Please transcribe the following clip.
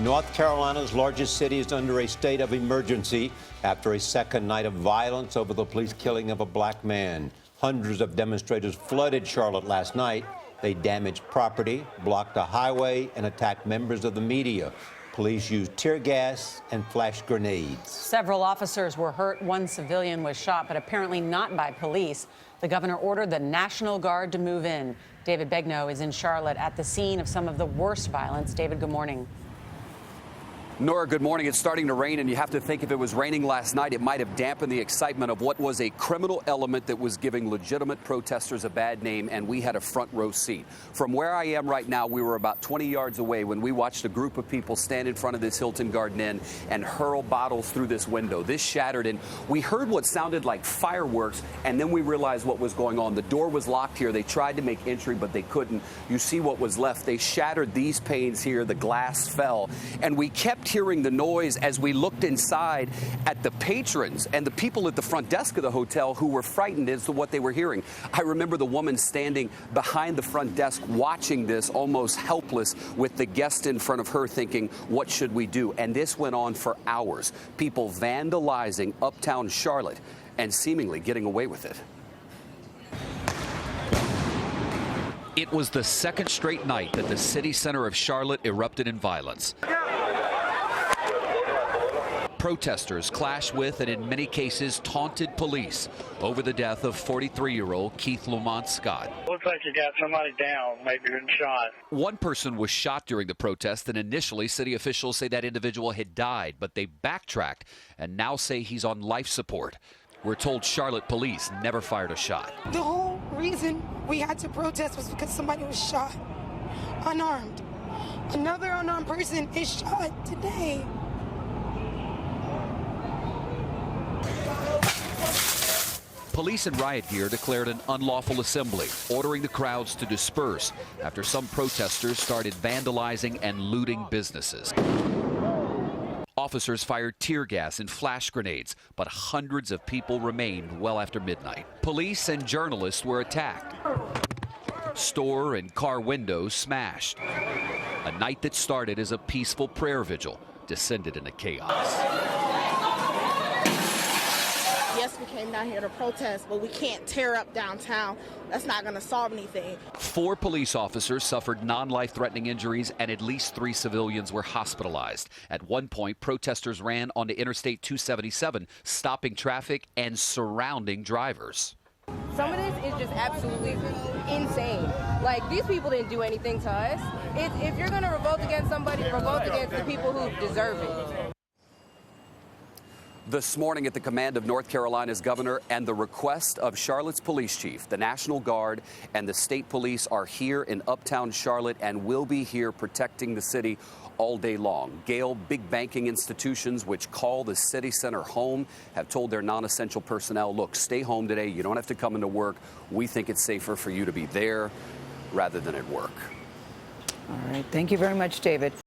North Carolina's largest city is under a state of emergency after a second night of violence over the police killing of a black man. Hundreds of demonstrators flooded Charlotte last night. They damaged property, blocked a highway, and attacked members of the media. Police used tear gas and flash grenades. Several officers were hurt. One civilian was shot, but apparently not by police. The governor ordered the National Guard to move in. David Begnaud is in Charlotte at the scene of some of the worst violence. David, good morning. Nora, good morning. It's starting to rain, and you have to think if it was raining last night, it might have dampened the excitement of what was a criminal element that was giving legitimate protesters a bad name, and we had a front row seat. From where I am right now, we were about 20 yards away when we watched a group of people stand in front of this Hilton Garden Inn and hurl bottles through this window. This shattered, and we heard what sounded like fireworks, and then we realized what was going on. The door was locked here. They tried to make entry, but they couldn't. You see what was left. They shattered these panes here. The glass fell, and we kept hearing the noise as we looked inside at the patrons and the people at the front desk of the hotel who were frightened as to what they were hearing. I remember the woman standing behind the front desk watching this, almost helpless, with the guest in front of her thinking, what should we do? And this went on for hours. People vandalizing uptown Charlotte and seemingly getting away with it. It was the second straight night that the city center of Charlotte erupted in violence. Protesters clashed with and in many cases taunted police over the death of 43-year-old Keith Lamont Scott. Looks like you got somebody down, maybe been shot. One person was shot during the protest, and initially city officials say that individual had died, but they backtracked and now say he's on life support. We're told Charlotte police never fired a shot. The whole reason we had to protest was because somebody was shot, unarmed. Another unarmed person is shot today. Police in riot gear declared an unlawful assembly, ordering the crowds to disperse after some protesters started vandalizing and looting businesses. Officers fired tear gas and flash grenades, but hundreds of people remained well after midnight. Police and journalists were attacked. Store and car windows smashed. A night that started as a peaceful prayer vigil descended into chaos. Yes, we came down here to protest, but we can't tear up downtown. That's not going to solve anything. 4 police officers suffered non-life-threatening injuries, and at least 3 civilians were hospitalized. At one point, protesters ran onto Interstate 277, stopping traffic and surrounding drivers. Some of this is just absolutely insane. Like, these people didn't do anything to us. If you're going to revolt against somebody, revolt against the people who deserve it. This morning at the command of North Carolina's governor and the request of Charlotte's police chief, the National Guard and the state police are here in uptown Charlotte and will be here protecting the city all day long. Gail, big banking institutions which call the city center home have told their non-essential personnel, look, stay home today. You don't have to come into work. We think it's safer for you to be there rather than at work. All right. Thank you very much, David.